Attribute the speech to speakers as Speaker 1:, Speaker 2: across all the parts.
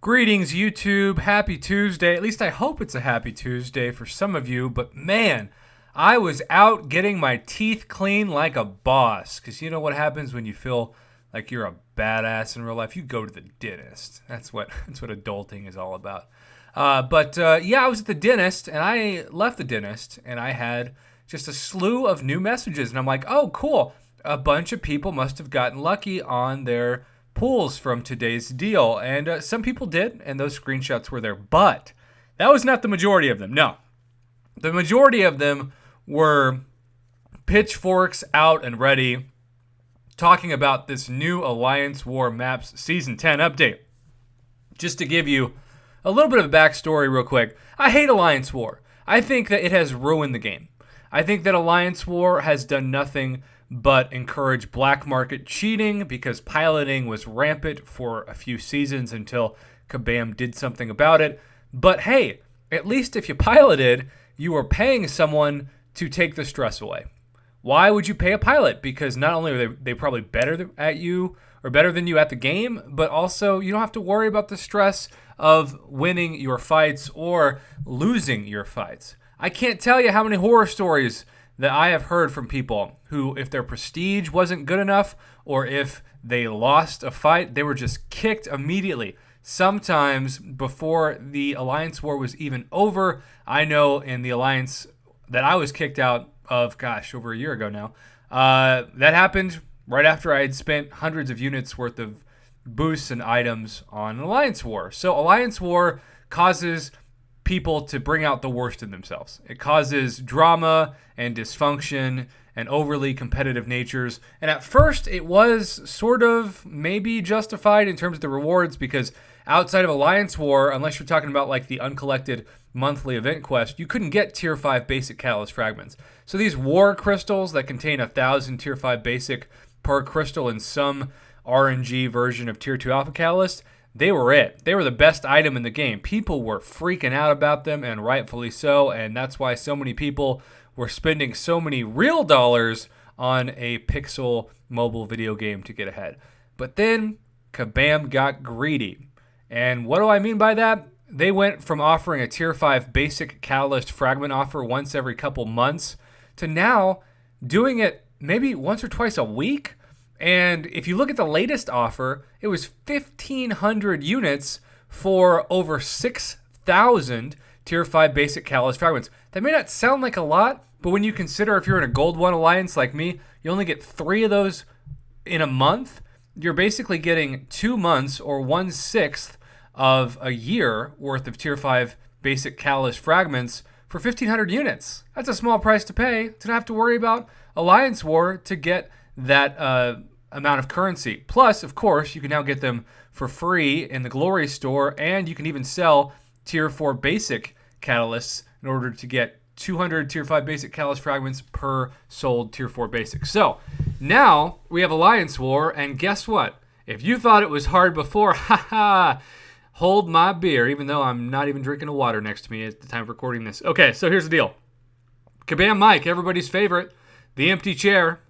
Speaker 1: Greetings, YouTube. Happy Tuesday. At least I hope it's a happy Tuesday for some of you. But man, I was out getting my teeth clean like a boss. Because you know what happens when you feel like you're a badass in real life? You go to the dentist. That's what adulting is all about. I was at the dentist, and I left the dentist, and I had just a slew of new messages. And I'm like, oh, cool. A bunch of people must have gotten lucky on their pulls from today's deal. And some people did, and those screenshots were there. But that was not the majority of them. No. The majority of them were pitchforks out and ready, talking about this new Alliance War Maps Season 10 update. Just to give you a little bit of a backstory real quick, I hate Alliance War. I think that it has ruined the game. I think that Alliance War has done nothing but encourage black market cheating because piloting was rampant for a few seasons until Kabam did something about it. But hey, at least if you piloted, you were paying someone to take the stress away. Why would you pay a pilot? Because not only are they probably better at you or better than you at the game, but also you don't have to worry about the stress of winning your fights or losing your fights. I can't tell you how many horror stories that I have heard from people who, if their prestige wasn't good enough or if they lost a fight, they were just kicked immediately. Sometimes before the Alliance War was even over. I know in the Alliance that I was kicked out of, over a year ago now. That happened right after I had spent hundreds of units worth of boosts and items on Alliance War. So Alliance War causes people to bring out the worst in themselves. It causes drama and dysfunction and overly competitive natures. And at first, it was sort of maybe justified in terms of the rewards because outside of Alliance War, unless you're talking about like the uncollected monthly event quest, you couldn't get Tier 5 basic catalyst fragments. So these war crystals that contain 1,000 Tier 5 basic per crystal in some RNG version of Tier 2 alpha catalyst, they were it. They were the best item in the game. People were freaking out about them, and rightfully so, and that's why so many people were spending so many real dollars on a pixel mobile video game to get ahead. But then, Kabam got greedy. And what do I mean by that? They went from offering a Tier 5 basic catalyst fragment offer once every couple months to now doing it maybe once or twice a week. And if you look at the latest offer, it was 1,500 units for over 6,000 Tier 5 basic catalyst fragments. That may not sound like a lot, but when you consider if you're in a Gold 1 Alliance like me, you only get 3 of those in a month. You're basically getting 2 months or 1/6 of a year worth of Tier 5 basic catalyst fragments for 1,500 units. That's a small price to pay to not have to worry about Alliance War to get that amount of currency. Plus, of course, you can now get them for free in the Glory store, and you can even sell Tier 4 basic catalysts in order to get 200 Tier 5 basic catalyst fragments per sold Tier 4 basic. So, now we have Alliance War, and guess what? If you thought it was hard before, hold my beer, even though I'm not even drinking a water next to me at the time of recording this. Okay, so here's the deal. Kabam Mike, everybody's favorite, the empty chair,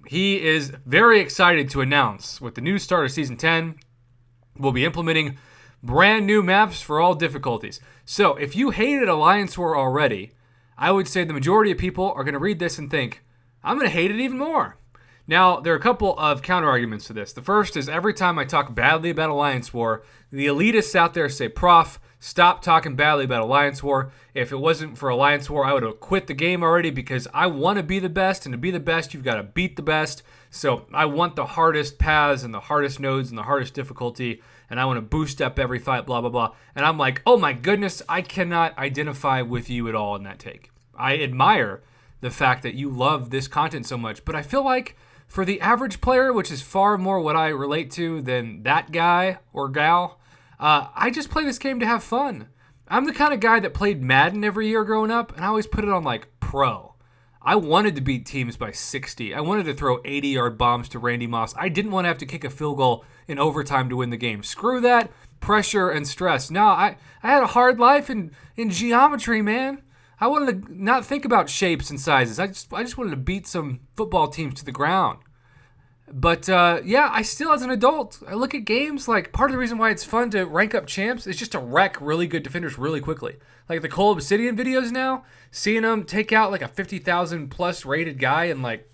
Speaker 1: he is very excited to announce with the new start of Season 10, we'll be implementing brand new maps for all difficulties. So if you hated Alliance War already, I would say the majority of people are going to read this and think, I'm going to hate it even more. Now, there are a couple of counter-arguments to this. The first is every time I talk badly about Alliance War, the elitists out there say, Prof, stop talking badly about Alliance War. If it wasn't for Alliance War, I would have quit the game already because I want to be the best, and to be the best, you've got to beat the best. So I want the hardest paths and the hardest nodes and the hardest difficulty, and I want to boost up every fight, blah, blah, blah. And I'm like, oh my goodness, I cannot identify with you at all in that take. I admire the fact that you love this content so much, but I feel like for the average player, which is far more what I relate to than that guy or gal, I just play this game to have fun. I'm the kind of guy that played Madden every year growing up, and I always put it on like pro. I wanted to beat teams by 60. I wanted to throw 80-yard bombs to Randy Moss. I didn't want to have to kick a field goal in overtime to win the game. Screw that pressure and stress. No, I had a hard life in geometry, man. I wanted to not think about shapes and sizes. I just wanted to beat some football teams to the ground. But yeah, I still, as an adult, I look at games like part of the reason why it's fun to rank up champs is just to wreck really good defenders really quickly. Like the Cole Obsidian videos now, seeing them take out like a 50,000 plus rated guy in like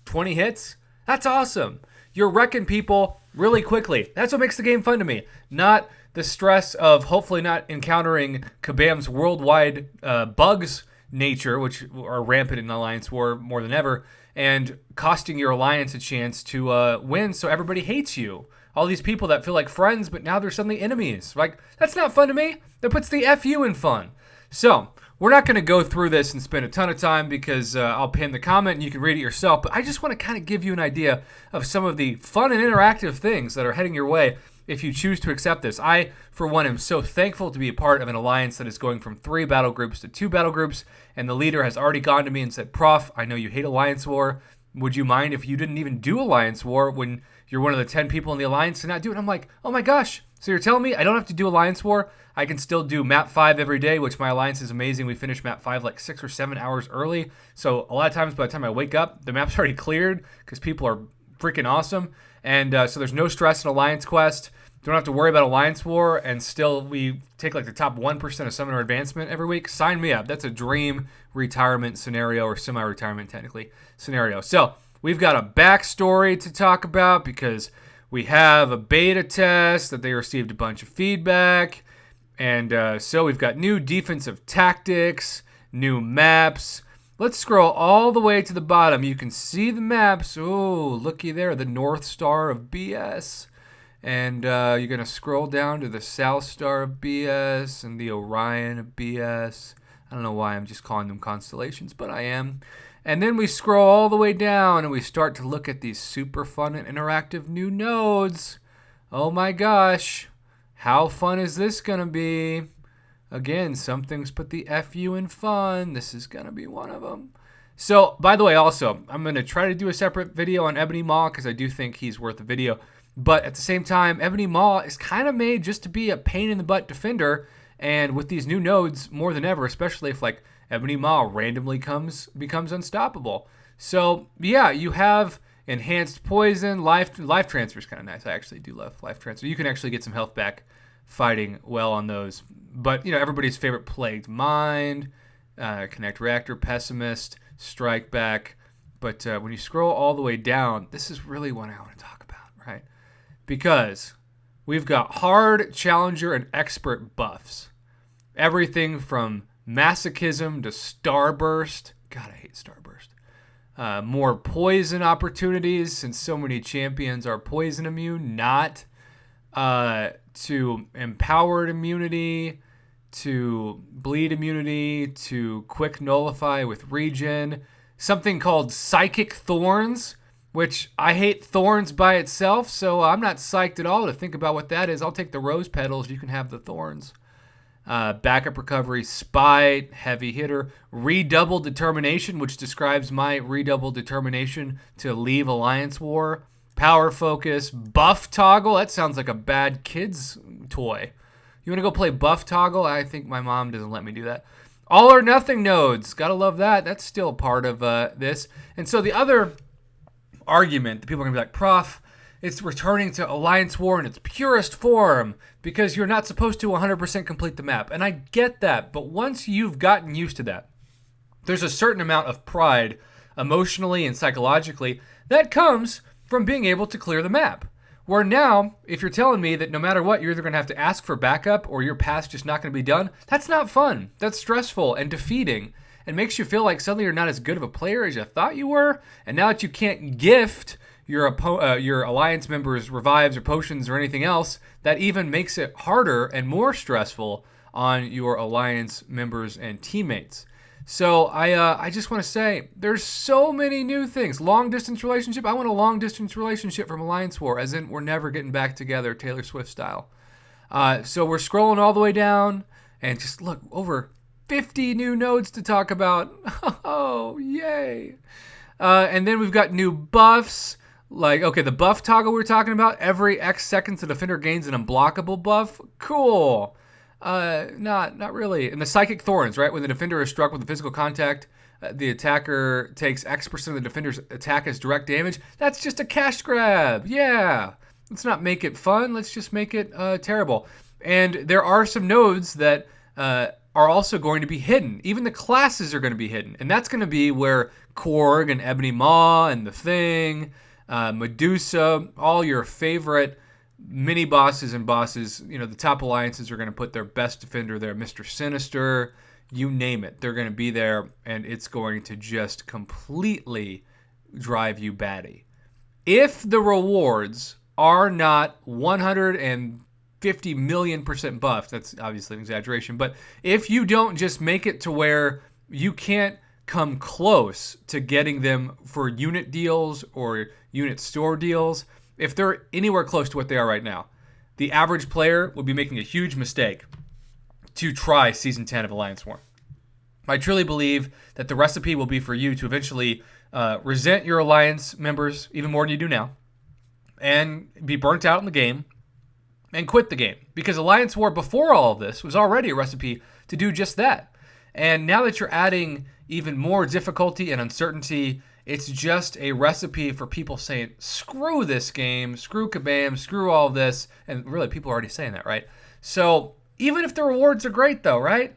Speaker 1: 20 hits, that's awesome. You're wrecking people really quickly. That's what makes the game fun to me. Not the stress of hopefully not encountering Kabam's worldwide bugs nature, which are rampant in Alliance War more than ever, and costing your alliance a chance to win so everybody hates you. All these people that feel like friends, but now they're suddenly enemies. Like, that's not fun to me. That puts the FU in fun. So, we're not going to go through this and spend a ton of time because I'll pin the comment and you can read it yourself. But I just want to kind of give you an idea of some of the fun and interactive things that are heading your way if you choose to accept this. I, for one, am so thankful to be a part of an alliance that is going from 3 battle groups to 2 battle groups. And the leader has already gone to me and said, Prof, I know you hate Alliance War. Would you mind if you didn't even do Alliance War when you're one of the 10 people in the alliance to not do it? I'm like, oh my gosh. So you're telling me I don't have to do Alliance War? I can still do map 5 every day, which my alliance is amazing. We finish map 5 like 6 or 7 hours early. So a lot of times by the time I wake up, the map's already cleared because people are freaking awesome. And so there's no stress in Alliance Quest. Don't have to worry about Alliance War, and still we take like the top 1% of Summoner Advancement every week. Sign me up. That's a dream retirement scenario, or semi-retirement technically scenario. So we've got a backstory to talk about because we have a beta test that they received a bunch of feedback. And so we've got new defensive tactics, new maps. Let's scroll all the way to the bottom. You can see the maps. Oh, looky there, the North Star of BS. And you're going to scroll down to the South Star of BS and the Orion of BS. I don't know why I'm just calling them constellations, but I am. And then we scroll all the way down and we start to look at these super fun and interactive new nodes. Oh my gosh. How fun is this going to be? Again, some things put the FU in fun. This is going to be one of them. So, by the way, also, I'm going to try to do a separate video on Ebony Maw because I do think he's worth a video. But at the same time, Ebony Maw is kind of made just to be a pain-in-the-butt defender. And with these new nodes, more than ever, especially if like Ebony Maw randomly becomes unstoppable. So, yeah, you have enhanced poison. Life transfer is kind of nice. I actually do love life transfer. You can actually get some health back fighting well on those. But, you know, everybody's favorite Plagued Mind, Connect Reactor, Pessimist, Strike Back. But when you scroll all the way down, this is really what I want to talk about, right? Because we've got hard, challenger, and expert buffs. Everything from masochism to starburst. God, I hate starburst. More poison opportunities since so many champions are poison immune, not to empowered immunity, to bleed immunity, to quick nullify with regen. Something called Psychic Thorns, which I hate thorns by itself, so I'm not psyched at all to think about what that is. I'll take the rose petals. You can have the thorns. Backup recovery, spite, heavy hitter, redoubled determination, which describes my redoubled determination to leave Alliance War. Power focus, buff toggle. That sounds like a bad kid's toy. You want to go play buff toggle? I think my mom doesn't let me do that. All or nothing nodes. Gotta love that. That's still part of this. And so the other argument that people are going to be like, Prof, it's returning to Alliance War in its purest form because you're not supposed to 100% complete the map. And I get that, but once you've gotten used to that, there's a certain amount of pride emotionally and psychologically that comes from being able to clear the map. Where now, if you're telling me that no matter what, you're either going to have to ask for backup or your path's just not going to be done, that's not fun. That's stressful and defeating and makes you feel like suddenly you're not as good of a player as you thought you were. And now that you can't gift your alliance members revives or potions or anything else, that even makes it harder and more stressful on your alliance members and teammates. So I just want to say there's so many new things. Long distance relationship. I want a long distance relationship from Alliance War, as in we're never getting back together, Taylor Swift style. So we're scrolling all the way down and just look, over 50 new nodes to talk about. Oh, yay. And then we've got new buffs. Like, okay, the buff toggle we were talking about, every X seconds the defender gains an unblockable buff. Cool. Not really. And the Psychic Thorns, right? When the defender is struck with a physical contact, the attacker takes X% of the defender's attack as direct damage. That's just a cash grab. Yeah. Let's not make it fun. Let's just make it terrible. And there are some nodes that are also going to be hidden. Even the classes are going to be hidden. And that's going to be where Korg and Ebony Maw and The Thing, Medusa, all your favorite mini bosses and bosses, the top alliances are going to put their best defender there. Mr. Sinister, you name it. They're going to be there, and it's going to just completely drive you batty. If the rewards are not 150 million% buffed, that's obviously an exaggeration, but if you don't just make it to where you can't come close to getting them for unit deals or unit store deals, if they're anywhere close to what they are right now, the average player will be making a huge mistake to try Season 10 of Alliance War. I truly believe that the recipe will be for you to eventually resent your Alliance members even more than you do now, and be burnt out in the game, and quit the game. Because Alliance War, before all of this, was already a recipe to do just that. And now that you're adding even more difficulty and uncertainty, it's just a recipe for people saying, screw this game, screw Kabam, screw all this. And really, people are already saying that, right? So even if the rewards are great, though, right?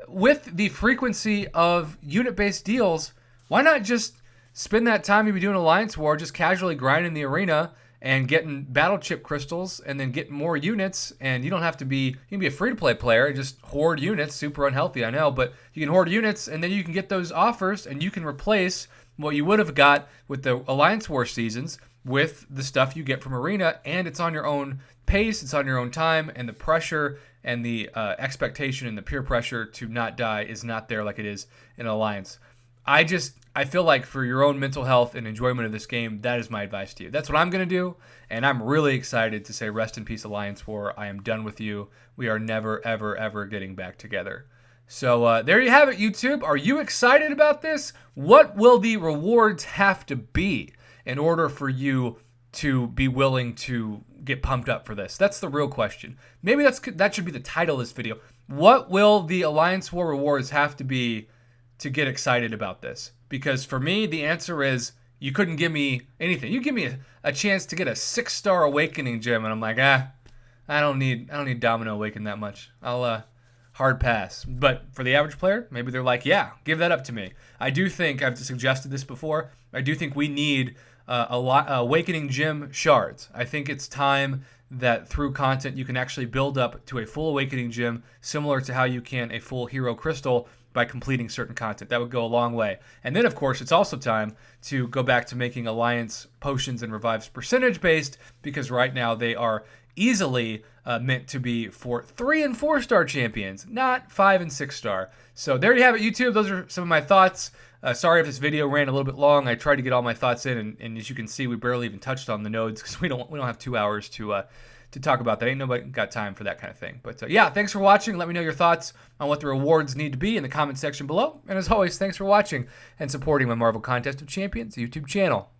Speaker 1: With the frequency of unit-based deals, why not just spend that time you'd be doing Alliance War just casually grinding the arena and getting battle chip crystals and then getting more units? And you don't have to be, you can be a free-to-play player and just hoard units. Super unhealthy, I know, but you can hoard units and then you can get those offers and you can replace what you would have got with the Alliance War seasons with the stuff you get from Arena, and it's on your own pace, it's on your own time, and the pressure and the expectation and the peer pressure to not die is not there like it is in Alliance. I feel like for your own mental health and enjoyment of this game, that is my advice to you. That's what I'm going to do, and I'm really excited to say rest in peace Alliance War. I am done with you. We are never, ever, ever getting back together. So there you have it, YouTube. Are you excited about this? What will the rewards have to be in order for you to be willing to get pumped up for this? That's the real question. Maybe that should be the title of this video. What will the Alliance War rewards have to be to get excited about this? Because for me, the answer is you couldn't give me anything. You give me a chance to get a 6-star Awakening gem, and I'm like, I don't need Domino Awaken that much. I'll hard pass. But for the average player, maybe they're like, yeah, give that up to me. I do think, I've suggested this before, I do think we need Awakening Gem shards. I think it's time that through content you can actually build up to a full Awakening Gem, similar to how you can a full Hero Crystal by completing certain content. That would go a long way. And then, of course, it's also time to go back to making Alliance potions and revives percentage-based, because right now they are easily meant to be for 3 and 4-star champions, not 5 and 6-star. So there you have it, YouTube. Those are some of my thoughts. Sorry if this video ran a little bit long. I tried to get all my thoughts in, and as you can see, we barely even touched on the nodes because we don't have 2 hours to talk about that. Ain't nobody got time for that kind of thing. But yeah, thanks for watching. Let me know your thoughts on what the rewards need to be in the comment section below. And as always, thanks for watching and supporting my Marvel Contest of Champions YouTube channel.